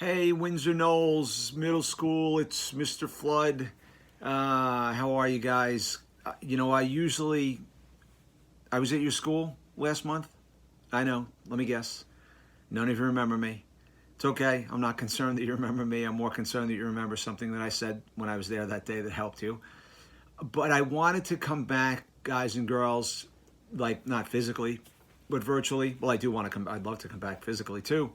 Hey, Windsor Knolls Middle School, it's Mr. Flood. How are you guys? I was at your school last month. I know, let me guess. None of you remember me. It's okay. I'm not concerned that you remember me. I'm more concerned that you remember something that I said when I was there that day that helped you. But I wanted to come back, guys and girls, like not physically, but virtually. Well, I do want to come, I'd love to come back physically too,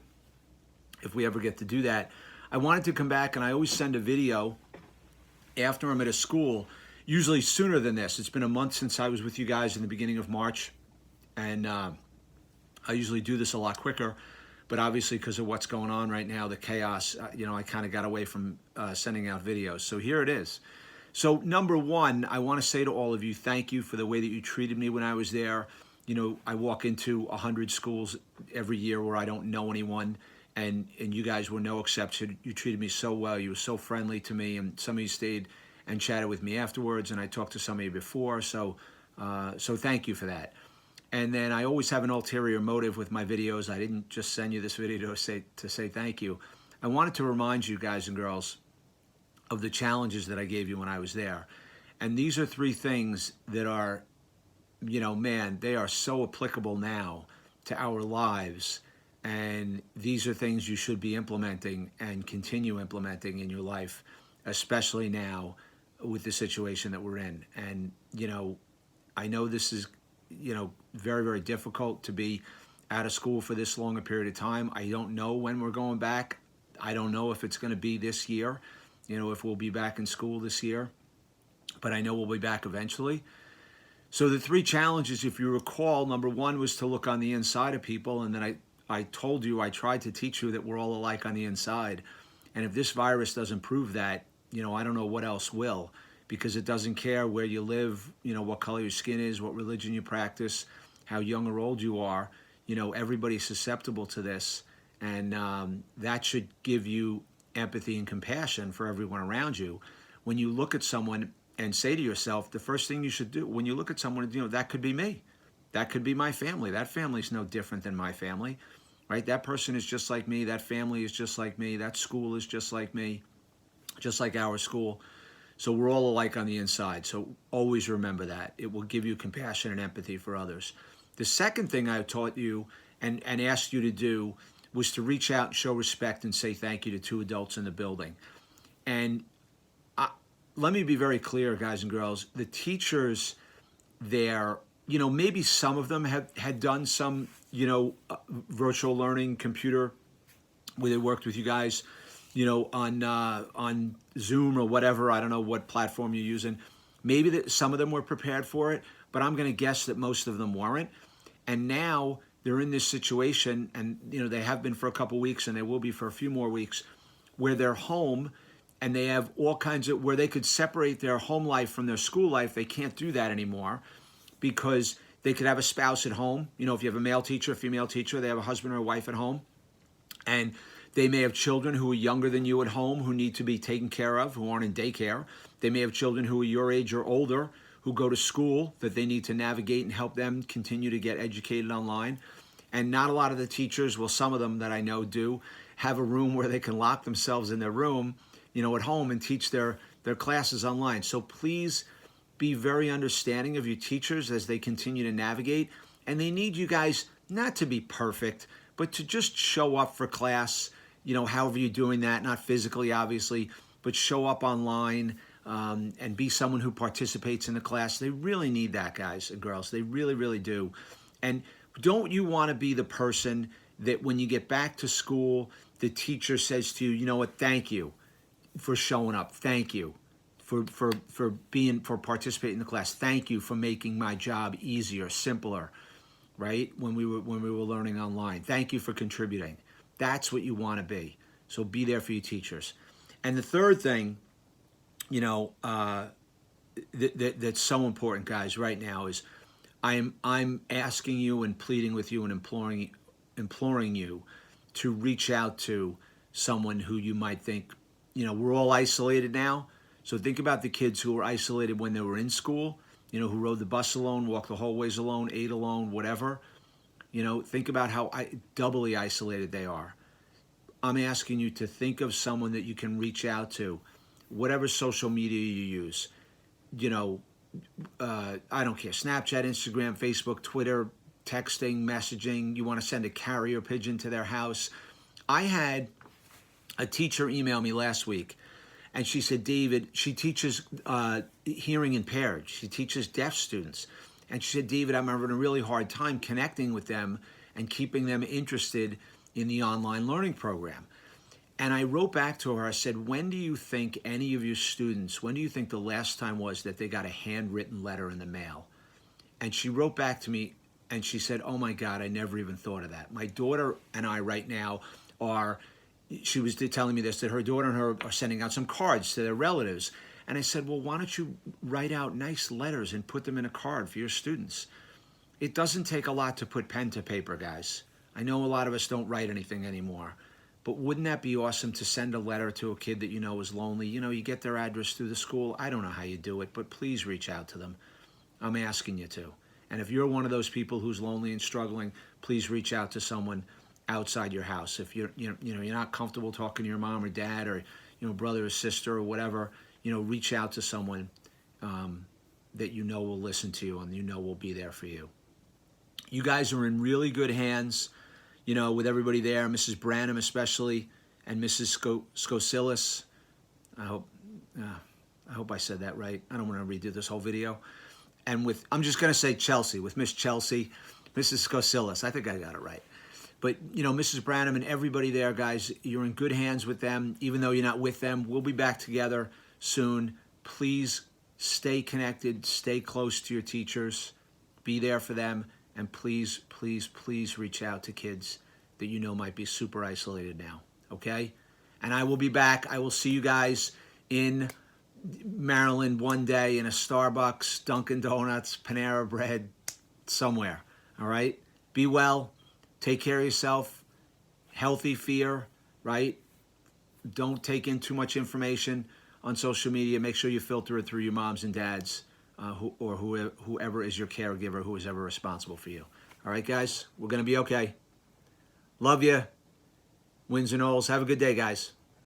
if we ever get to do that. I wanted to come back, and I always send a video after I'm at a school, usually sooner than this. It's been a month since I was with you guys in the beginning of March, and I usually do this a lot quicker, but obviously because of what's going on right now, the chaos, I kind of got away from sending out videos. So here it is. So number one, I want to say to all of you, thank you for the way that you treated me when I was there. I walk into 100 schools every year where I don't know anyone, and you guys were no exception. You treated me so well. You were so friendly to me, and some of you stayed and chatted with me afterwards, and I talked to some of you before. So thank you for that. And then I always have an ulterior motive with my videos. I didn't just send you this video to say thank you. I wanted to remind you guys and girls of the challenges that I gave you when I was there. And these are three things that are, man, they are so applicable now to our lives. And these are things you should be implementing and continue implementing in your life, especially now with the situation that we're in. And, I know this is, very, very difficult to be out of school for this long a period of time. I don't know when we're going back. I don't know if it's going to be this year, if we'll be back in school this year, but I know we'll be back eventually. So the three challenges, if you recall, number one was to look on the inside of people. And then I told you, I tried to teach you that we're all alike on the inside. And if this virus doesn't prove that, I don't know what else will, because it doesn't care where you live, what color your skin is, what religion you practice, how young or old you are. Everybody's susceptible to this. And that should give you empathy and compassion for everyone around you. When you look at someone and say to yourself, the first thing you should do when you look at someone, that could be me. That could be my family. That family's no different than my family, right? That person is just like me. That family is just like me. That school is just like me, just like our school. So we're all alike on the inside. So always remember that. It will give you compassion and empathy for others. The second thing I taught you and asked you to do was to reach out and show respect and say thank you to two adults in the building. And let me be very clear, guys and girls. The teachers there, maybe some of them had done some, virtual learning computer where they worked with you guys, on Zoom or whatever. I don't know what platform you're using. Maybe that some of them were prepared for it, but I'm going to guess that most of them weren't. And now they're in this situation, and they have been for a couple weeks, and they will be for a few more weeks, where they're home, and they have all kinds of where they could separate their home life from their school life. They can't do that anymore because they could have a spouse at home. If you have a male teacher, a female teacher, they have a husband or a wife at home, and they may have children who are younger than you at home who need to be taken care of, who aren't in daycare. They may have children who are your age or older who go to school that they need to navigate and help them continue to get educated online. And not a lot of the teachers, well, some of them that I know do, have a room where they can lock themselves in their room, at home and teach their classes online. So please be very understanding of your teachers as they continue to navigate. And they need you guys not to be perfect, but to just show up for class, however you're doing that, not physically, obviously, but show up online and be someone who participates in the class. They really need that, guys and girls. They really, really do. And don't you want to be the person that when you get back to school, the teacher says to you, you know what, thank you for showing up. Thank you for participating in the class. Thank you for making my job easier, simpler, right? When we were learning online. Thank you for contributing. That's what you want to be. So be there for your teachers. And the third thing, that's so important, guys, right now is I'm asking you and pleading with you and imploring you to reach out to someone who you might think, we're all isolated now. So think about the kids who were isolated when they were in school, who rode the bus alone, walked the hallways alone, ate alone, whatever. Think about how doubly isolated they are. I'm asking you to think of someone that you can reach out to, whatever social media you use. You know, I don't care, Snapchat, Instagram, Facebook, Twitter, texting, messaging. You want to send a carrier pigeon to their house. I had a teacher email me last week, and she said, David, she teaches hearing impaired. She teaches deaf students. And she said, David, I'm having a really hard time connecting with them and keeping them interested in the online learning program. And I wrote back to her, I said, when do you think any of your students, when do you think the last time was that they got a handwritten letter in the mail? And she wrote back to me and she said, oh my God, I never even thought of that. My daughter and I right now are, she was telling me this, that her daughter and her are sending out some cards to their relatives. And I said, well, why don't you write out nice letters and put them in a card for your students? It doesn't take a lot to put pen to paper, guys. I know a lot of us don't write anything anymore. But wouldn't that be awesome to send a letter to a kid that you know is lonely? You know, you get their address through the school. I don't know how you do it, but please reach out to them. I'm asking you to. And if you're one of those people who's lonely and struggling, please reach out to someone outside your house. If you're not comfortable talking to your mom or dad or brother or sister or whatever, reach out to someone that you know will listen to you and you know will be there for you. You guys are in really good hands. With everybody there, Mrs. Branham especially, and Mrs. Skosilis. I hope I said that right. I don't want to redo this whole video. And I'm just going to say Chelsea, with Miss Chelsea, Mrs. Skosilis. I think I got it right. But, Mrs. Branham and everybody there, guys, you're in good hands with them, even though you're not with them. We'll be back together soon. Please stay connected, stay close to your teachers, be there for them. And please, please, please reach out to kids that you know might be super isolated now, okay? And I will be back. I will see you guys in Maryland one day in a Starbucks, Dunkin' Donuts, Panera Bread, somewhere, all right? Be well. Take care of yourself. Healthy fear, right? Don't take in too much information on social media. Make sure you filter it through your moms and dads. Whoever is your caregiver, who is ever responsible for you. All right, guys, we're going to be okay. Love you. Windsor Knolls. Have a good day, guys.